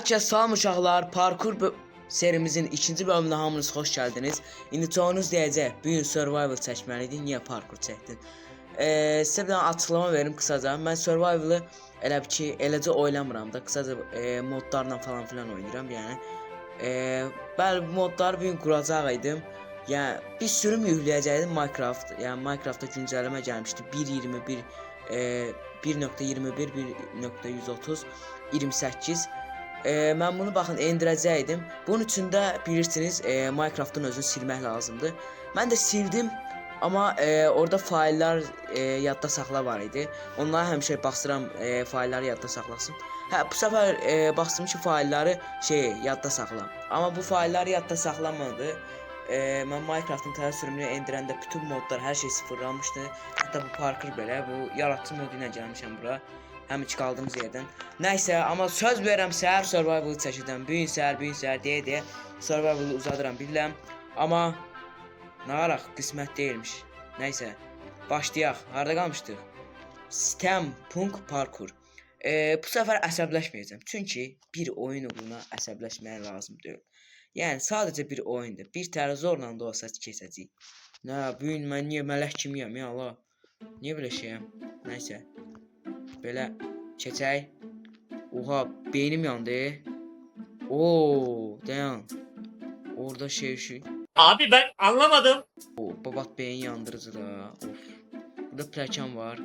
Herkes salam uşaqlar, parkur serimizin ikinci bölümünə hamınız xoş gəldiniz. İndi çoğunuz deyəcək, bu gün survival çəkməliydin, niyə parkur çəkdin? Sizə bir dənə açıqlama verim qısaca. Mən survivalı elə ki, eləcə oynamıram da, qısaca modlarla falan filan oynayıram, yəni. Bəli, bu modları bu gün quracaq idim. Yəni, bir sürüm yükləyəcəkdim Minecraft. Yəni, Minecraftda güncəlləmə gəlmişdi. 1.21, 1.21, 1.130, 28. Mən bunu baxın endirəcəkdim. Bunun üçün də bilirsiniz, Minecraftın özünü silmək lazımdır. Mən də sildim, amma orada faillər yadda saxla var idi. Onlara həmişə baxıram, failləri yadda saxlasın. Hə, bu səfər baxdım ki, failləri yadda saxla. Amma bu failləri yadda saxlamadı. Mən Minecraftın təzə sürümünü endirəndə bütün modlar, hər şey sıfırlanmışdı. Hətta bu parkur belə, bu yaratıcı modu ilə gəlmişəm bura. Həm ki qaldığımız yerdən. Nəysə, amma söz verirəm səhər survival çəkəcəm. Bu gün səhər deyə survivalı uzadıram bilirəm. Amma nə araq qismət deyilmiş. Nəysə, başlayaq. Harda qalmışdıq? Steampunk parkur. Bu səfər əsəbləşməyəcəm. Çünki bir oyun uğruna əsəbləşməyə lazım deyil. Yəni sadəcə bir oyundur. Bir tərə zorla da olsa keçəcəyik. Nə, bu gün mən niyə mələk kimiyəm ya Allah? Niyə belə şeyəm? Nəysə. Belə keçək. Oha, beynim yandı. Oo, dayan. Orada şey. Abi ben anlamadım. Oo, babat beyin yandırıcı da. Of. Burada plakan var.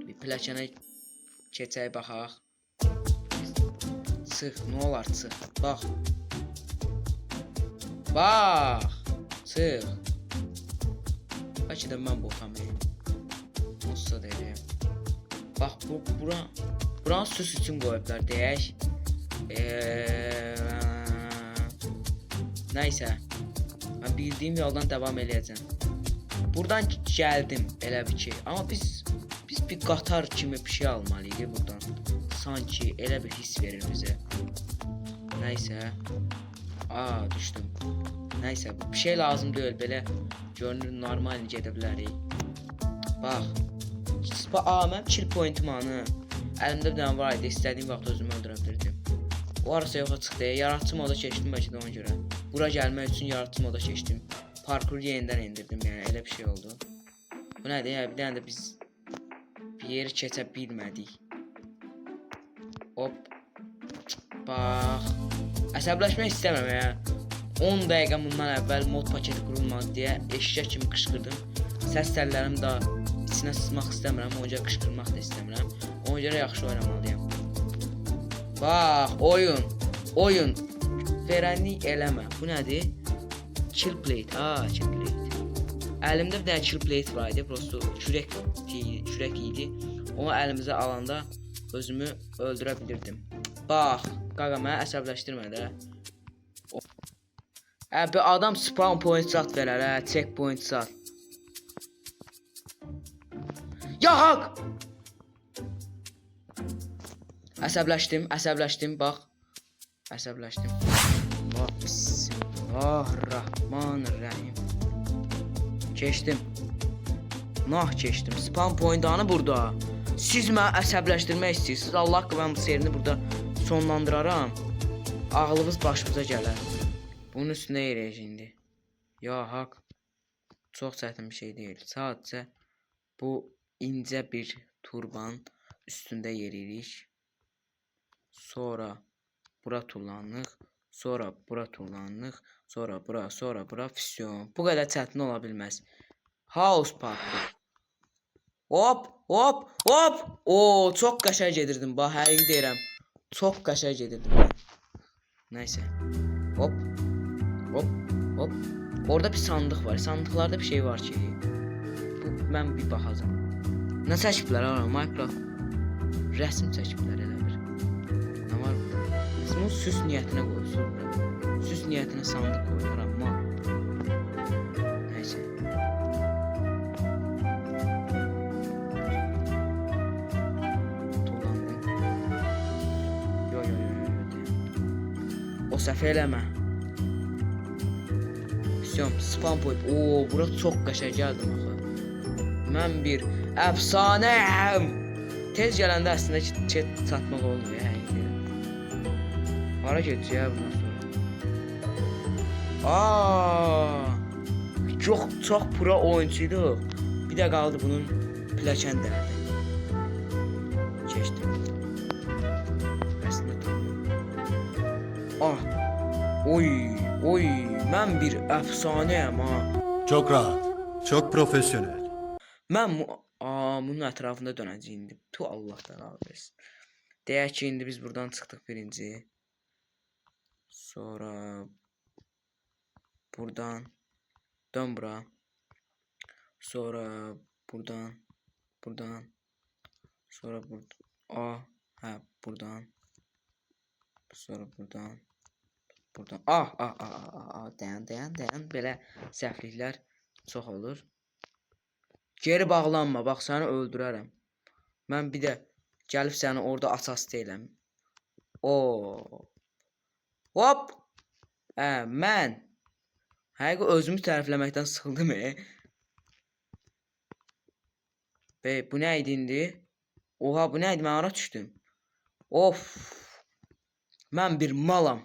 Bir plakana keçək baxaq. Çıx, nə olar çıx. Bax. Bax. Çıx. Bəlkə də mən boxamayım. Olsa deyirəm. Bax, buranı süs üçün qoyublar, deyək. Nəysə. Mən bildiyim yoldan davam eləyəcəm. Buradan gəldim, elə bir ki. Amma biz bir qatar kimi bir şey almalıyıq buradan. Sanki elə bir his verir bizə. Nəysə. Aa, düşdüm. Nəysə, bir şey lazım deyil, belə görünür, normal gedə bilərik. Bax. Mənim kill pointim anı. Əlimdə bir dənə var idi, istədiyim vaxt özümü öldürə bilirdim. O arası yoxa çıxdı, yaratıcı moda keçdim bəlkə də ona görə. Bura gəlmək üçün yaratıcı moda keçdim. Parkuru yenidən indirdim, yəni elə bir şey oldu. Bu nədir ya, bir dənə də biz bir yeri keçə bilmədik. Hop. Bax. Əsəbləşmək istəmirəm ya. 10 dəqiqə bundan əvvəl mod paketi qurulmadı deyə eşşək kimi qışqırdım. Səs təllərim də içinə sızmaq istəmirəm, ona görə qışqırmaq da istəmirəm. Ona görə yaxşı oynamalıyam. Bax, oyun. Verənlik eləmə. Bu nədir? Kill plate. Aa, kill plate. Əlimdə bir dənə kill plate var idi, prosto kürək idi. Onu əlimizə alanda özümü öldürə bilirdim. Bax, qaqa mənə əsəbləşdirmə də. Bir adam spawn point zat verər, checkpoint zat. Ya haq! Əsəbləşdim, bax. Əsəbləşdim. Bismillahirrahmanirrahim. Keçdim. Keçdim. Spawn point anı burada. Siz mənə əsəbləşdirmək istəyirsiniz. Allah haqqı mən bu serini burada sonlandıraram. Ağlınız başımıza gələr. Bunun üstünə yerəyəcək indi. Ya haq. Çox çətin bir şey deyil. Sadəcə bu incə bir turban üstündə yeriyirik. Sonra bura tullanıq. Sonra bura tullanıq. Sonra bura füsyon. Bu qədər çətin ola bilməz. House parkur. Hop. Oo, çox qəşəng gedirdim. Bax, həqiqi deyirəm. Çox qəşəng gedirdim. Nəysə. Hop. Orada bir sandıq var. Sandıqlarda bir şey var ki. Mən bir baxacağam. Nə çəkiblər ara? Minecraft rəsm çəkiblər elə bir. Nə var burada? Bunu süs niyyətinə qoyursun. Süs niyyətinə sandıq qoyurlar amma. Nəysə. O səhv eləmə. Spawn point. Oo, bura çox qəşəng gəldim axı. Mən bir əfsanəyəm. Tez gələndə əslində çatmaq olmuyor. Hara gedəcək bundan sonra? Aa! Çox pro oyuncuydu. Bir də qaldı bunun pilləkən dərdi. Keçdim. Əslində tamam. Ah! Oy, mən bir əfsanəyəm ha. Çok rahat, çok profesyonel. Mən bunun ətrafında dönəcəyim indi. Tu Allah da razı olsun. Deyək ki, indi biz buradan çıxdıq birinci. Sonra buradan dön bura. Sonra buradan. Sonra buradan. Buradan. Sonra buradan. Dayan. Belə səhvliklər çox olur. Geri bağlanma, bax səni öldürərəm. Mən bir də gəlib səni orada asas deyiləm. Hop! Mən həqiqi özümü tərifləməkdən sıxıldım. Bu nə idi indi? Oha, bu nə idi? Mən ara düşdüm. Of! Mən bir malam.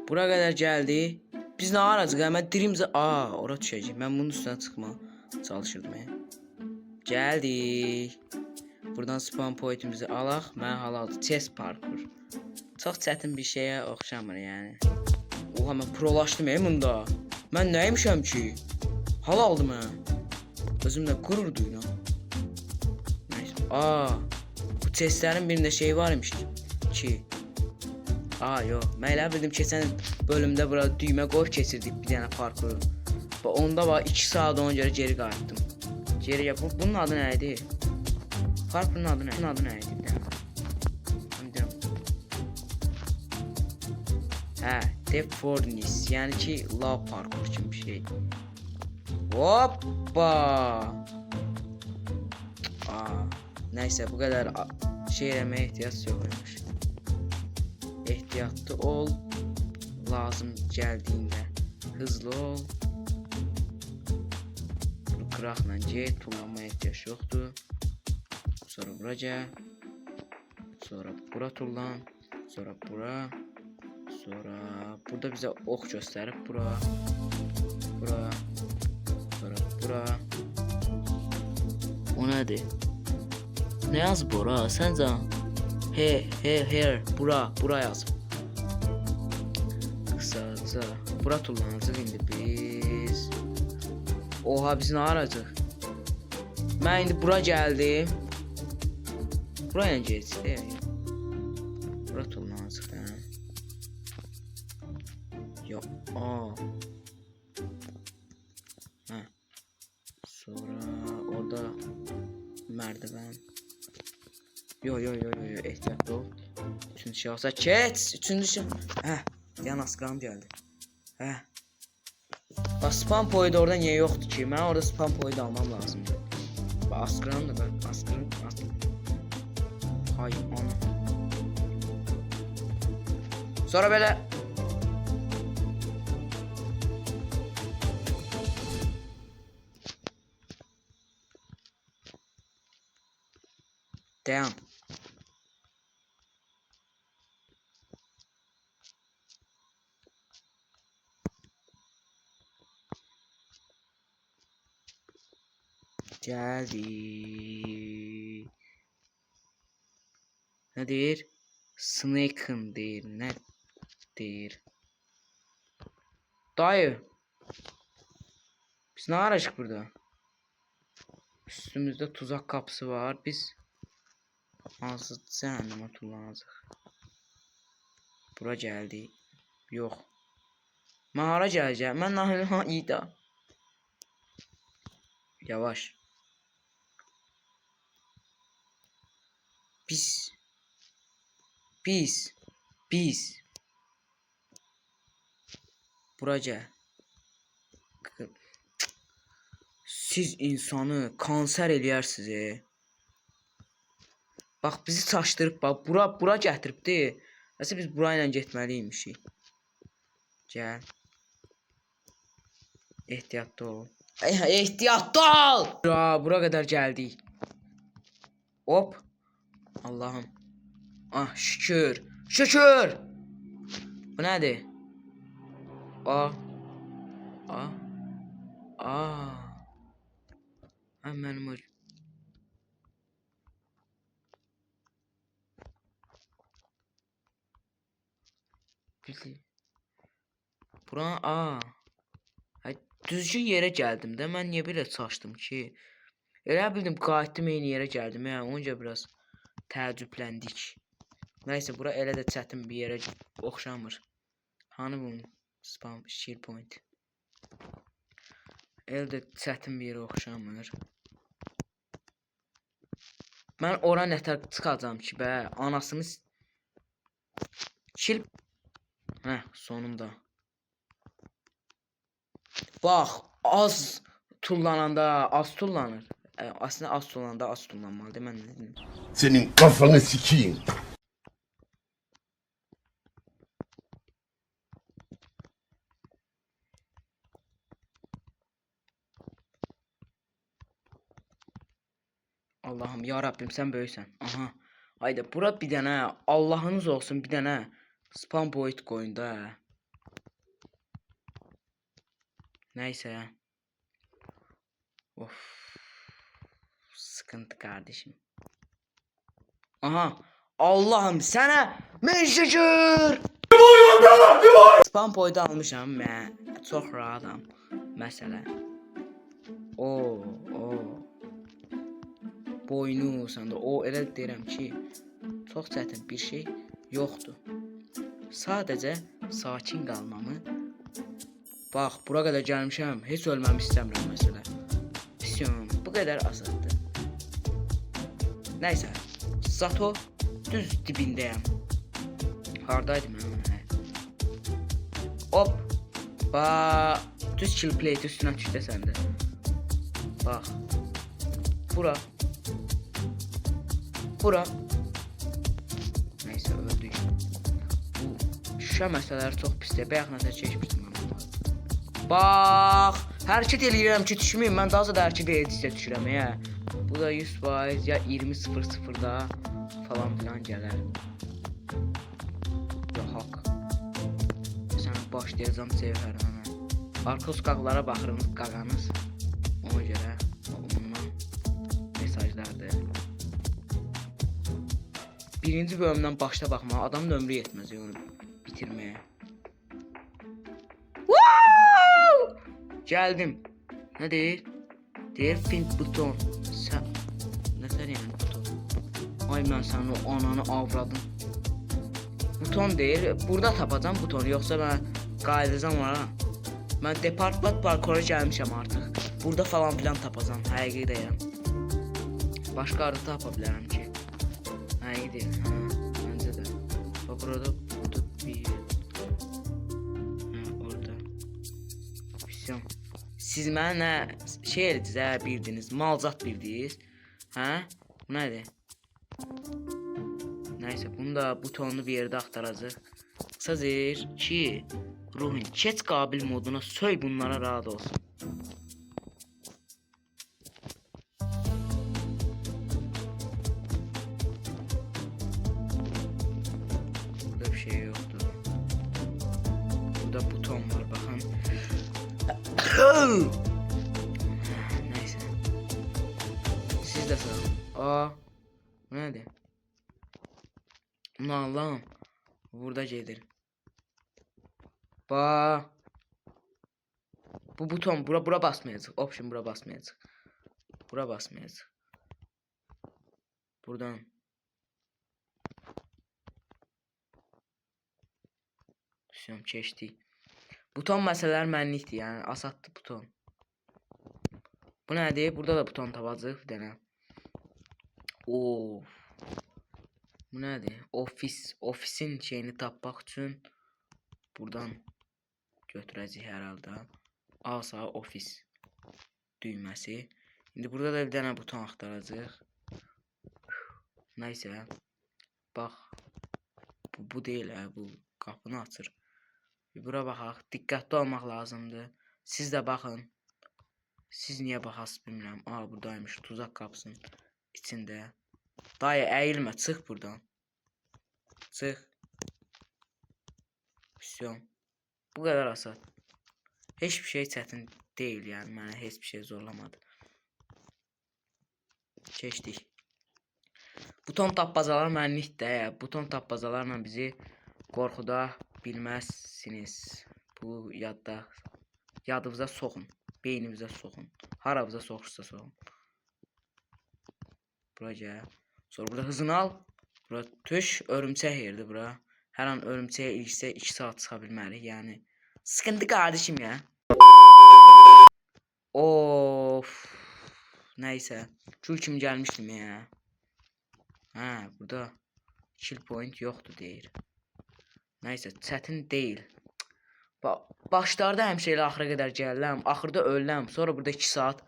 Bura qədər gəldi. Biz nə aracıq? Mən dirimcə... Ora düşəcək. Mən bunun üstünə çıxmağa çalışırdım. Gəldik. Buradan spawn pointimizi alaq. Mən halaldır. Chest parkour. Çox çətin bir şeyə oxşamır yəni. Oha, mən prolaşdım bunda. Mən nəymişəm ki? Halaldır mən. Özümlə qürur duyuram. Nəysə. Bu chestlərin birində şey varmış ki. Yox. Mən elə bildim keçən bölümdə bura düymə qoyub keçirdik bir dənə parkuru. Onda var 2 saat ona görə geri qayıtdım. Bunun adı nə idi? Parkurun adı nə? Bunun adı nə idi? Death Furnace, yəni ki lav parkur kimi bir şey. Hoppa! Nəysə, bu qədər şey eləməyə ehtiyac yoxmuş. Ehtiyatlı ol, lazım gəldiyində hızlı ol. Bunu qıraqla get, tullanmaya ehtiyac yoxdur. Sonra bura gəl. Sonra bura tullan. Sonra bura. Sonra burada bizə ox göstərib bura. Sonra bura. O nədir? Nə yazıb ora? Səncə? Here, bura yazıb. Qısaca bura tullanacaq indi biz. Oha, biz nə aracaq? Mən indi bura gəldim. Buraya geçdik. Bura tullanacaq da. Yox. Sonra orada merdiven. Yo, ehtiyatlı ol. Üçüncü şey olsa keç. Üçüncü şey. Yan askram geldi. Bak spam point orada niye yoktu ki? Ben orada spam point almam lazımdı. Bak askram da ben askram. Hay ana. Sonra böyle devam. Geldi. Nedir? Snake'ın değil. Ne değil? Dayı. Biz ne arayacak burada? Üstümüzde tuzak kapısı var. Biz nasıl cehenneme tullanacak? Bura geldi. Yok. Ben hara geleceğim? Ben daha iyi de. Yavaş. Biz. Buraca. Siz insanı kanser eləyərsiniz. Bax bizi çaşdırıb, bax bura gətiribdi. Nəsə biz bura ilə getməliymişik. Gəl. Ehtiyatlı ol. Ehtiyatlı ol! Bura qədər gəldik. Hop. Allah'ım. Ah şükür. Şükür. Bu nedir? A. A. A. Hemen o. Bura A. Hay, düzgün yerə gəldim də. Mən niyə belə çaşdım ki? Elə bildim qayıtdım eyni yerə gəldim. Yəni onca biraz təəccübləndik. Nəysə bura elə də çətin bir yerə oxşamır. Hani bunun spam shield point. Elə də çətin bir yerə oxşamır. Mən ora nətər çıxacağam ki bə anasını kill. Hə, sonunda. Bax, az tullananda az tullanır. Aslında az tullananda az tullanmalı. Mən nə dedim? Senin kafanı sikeyim. Allah'ım ya Rabbim sen böyüksən. Aha. Haydi bura bir dənə Allah'ınız olsun bir dənə spam point koyun da. Neyse. Of. Sıkıntı kardeşim. Aha. Allah'ım sana min şükür. Spam point almışam mən. Çox rahatam. Məsələ. Oo. Boynu səndə. O elə deyirəm ki, çox çətin bir şey yoxdur. Sadəcə sakin qalmamı. Bax, bura qədər gəlmişəm. Heç ölməmi istəmirəm məsələ. Pisyon, bu qədər asandır. Nəysə, Zato düz dibindəyəm. Hardaydım mən? Hop. Bax, düz kill plate üstünə düşdə səndə. Bax. Bura. Bura. Neyse öldük. Bu şüşə məsələləri çox pisdir. Bayaq nəsə çəkmişdim mən bunu. Bax, hərəkət eləyirəm ki, düşməyim. Mən daha da hərəkət edicə düşürəm ya. Bu da 100% ya 20.00'da falan filan gələr. Ya haqq. Sən başlayacağam sevərəm. Arka sokaqlara baxırım qağanız. Ona görə ondan mesajlardır. Birinci bölümdən başda baxma, adamın ömrü yetməz onu bitirməyə. Gəldim. Nə deyir? Deyir find buton. Sən nətər yəni buton? Ay mən sənin o ananı avradım. Buton deyir. Burada tapacam butonu, yoxsa mən qayıdacam ora. Mən department parkora gəlmişəm artıq. Burada falan filan tapacam, həqiqi deyirəm. Başqa arada tapa bilərəm ki. Həqiqi deyil, hə, məncə də. Bax burada bir. Hə, orada. Pisyon. Siz mənə şey ediniz, hə, bildiniz, malzat bildiniz. Hə? Bu nədir? Nəysə, bunu da butonlu bir yerdə axtaracaq. Qısacır ki, ruhun keç qabil moduna söy bunlara rahat olsun. Burada bir şey yoktur. Burada buton var bakın. Neyse. Siz de sorun. Aa, bu nedir? Bunu Allah'ım. Burada gelir. Ba. Bu buton bura basmayacak. Option bura basmayacak. Bura basmayacak. Buradan. Düşüyorum keçdik. Buton məsələlər mənlikdir, yəni asaddır buton. Bu nədir? Burada da buton tapacaq bir dənə. Of. Bu nədir? Ofisin şeyini tapmaq üçün buradan götürəcək hər halda. Asa ofis düyməsi. İndi burada da bir dənə buton axtaracaq. Nəysə. Bax. Bu deyil hə, bu qapını açır. Bura baxaq. Diqqətli olmaq lazımdır. Siz də baxın. Siz niyə baxasınız bilmirəm. Aa, buradaymış tuzaq qapısının içində. Dayı əyilmə, çıx buradan. Çıx. Vəsiyon. Bu qədər asan. Heç bir şey çətin deyil, yəni mənə heç bir şey zorlamadı. Keçdik. Buton tapmacalar mənlikdir. Buton tapmacalarla bizi qorxuda bilməzsiniz. Bu yadınıza soxun. Beynimizə soxun. Haramıza soxursa soxun. Bura gəl. Sonra burada hızını al. Bura töş, örümçək yerdir bura. Hər an örümçəyə ilişsə 2 saat çıxa bilmərik, yəni. Sıkıntı qardaşım ya. Of. Nəysə. Kül kimi gəlmişdim ya. Hə, burada kill point yoxdur deyir. Nəysə, çətin deyil. Başlarda həmişə elə axıra qədər gəlirəm, axırda ölürəm, sonra burada 2 saat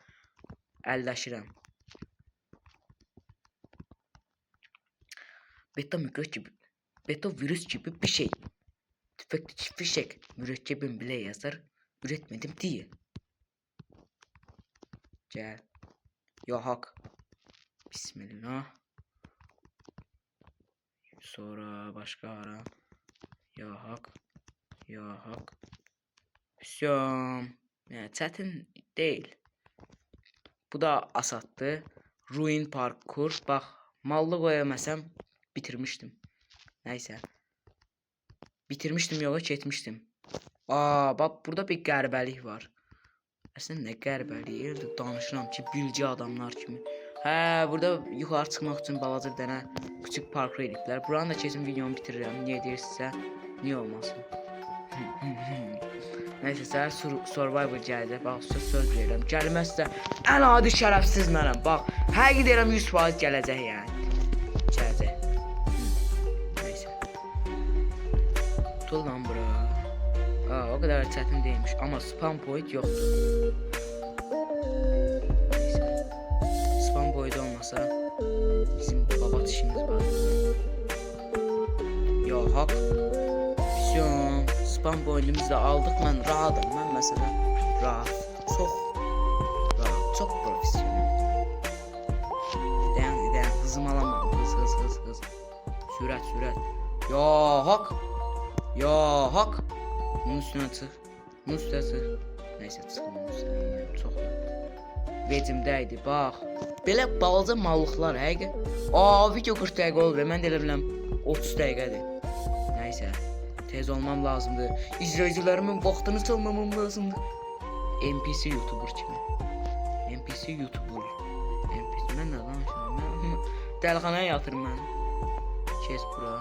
əlləşirəm. Beta mikro gibi, beta virüs gibi bir şey. Tüfekli fişek, mürekkebim bile yazar, üretmedim diye. Gel. Ya hak. Bismillah. Sonra başka ara. Ya hak. Ya hak. Hüsyan. Yani çətin değil. Bu da asattı. Ruin parkur. Bak mallı koyamasam bitirmiştim. Neyse. Bitirmiştim, yola keçmiştim. Bak burada bir qəribəlik var. Əslində nə qəribəliyi? Elə danışıram ki, bilgi adamlar kimi. Hə, burada yuxarı çıxmaq üçün balaca bir dənə küçük parkur ediblər. Buranı da keçin, videomu bitirirəm. Niyə deyirsinizsə, niyə olmasın? Neyse, səhər Survivor gələcək. Bax, söz verirəm. Gəlməzsə ən adi şərəfsiz mənəm. Bax, həqiqi deyirəm 100% gələcək yəni. Gələcək. Neyse. Tul lan bura. O kadar çətin değilmiş ama spam point yoktu. Neyse. Spam point olmasa bizim babat işimiz var. Ya hak. Vəsiyon. Spam pointimizi de aldık. Ben rahatım. Ben mesela rahat. Çok rahat. Çok profesyonel. Dayan. Hızımı alamadım. Hız. Sürət. Ya hak. Bunun üstüne çıx. Neyse çıxın bunun üstüne. Çox vecimdəydi. Bax. Belə balaca mallıqlar həqiqi. Video 40 dəqiqə olur. Mən də elə biləm 30 dəqiqədir. Neyse. Tez olmam lazımdır. İzləyicilərimin vaxtını çalmamam lazımdır. NPC YouTuber kimi. NPC YouTuber. NPC. Mən nə danışıram? Dəlxanaya yatırım mən. Kes bura.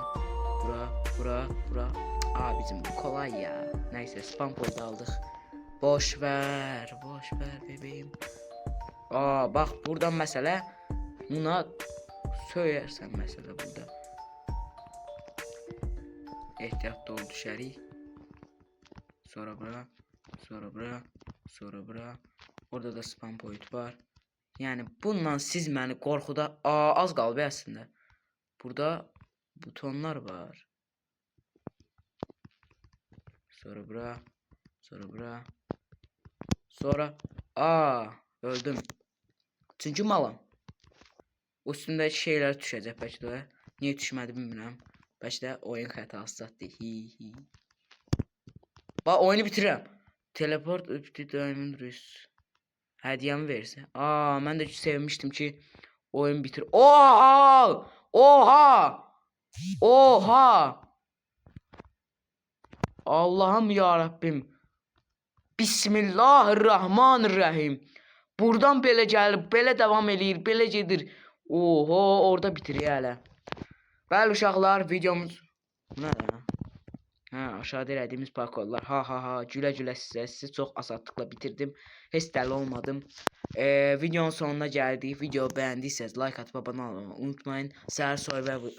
Bizim kolay ya. Neyse, spam point aldık. Boş ver bebeğim. Bak buradan mesela buna söylersen mesela burada. Ehtiyatlı ol, düşərik. Sonra bura. Orada da spam point var. Yani bundan siz məni qorxuda az qalıb əslində. Burada butonlar var. Sonra öldüm. Çünkü malım. Üstündeki şeyler düşecek belki de. Niye düşmedi bilmirəm. Belki de oyun xətası zətdir. Bak oyunu bitirirəm. Teleport öptü diamond rüs. Hədiyyəmi verirsə. Mən də sevmişdim ki oyun bitir. Oha! Allah'ım ya Rabbim. Bismillahirrahmanirrahim. Buradan belə gəlib, belə devam eləyir, belə gedir. Oho, orada bitiriyor hələ. Bəli uşaqlar, videomuz nədir? Aşağıda elədiyimiz parkurlar. Gülə sizi çox asadlıqla bitirdim. Heç dəli olmadım. Videonun sonuna gəldik. Video bəyəndiyseniz like atıp abone olmayı unutmayın. Səhər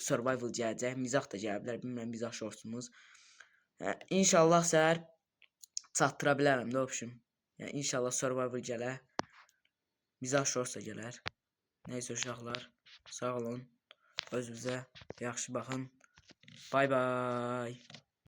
survival gələcək. Mizah da gələ bilər. Bilmirəm, mizah shortsumuz. İnşallah səhər çatdıra bilərəm də option. Yəni inşallah survival gələr. Mizah shorts da gələr. Neyse uşaqlar, sağ olun. Özünüzə yaxşı baxın. Bye bye.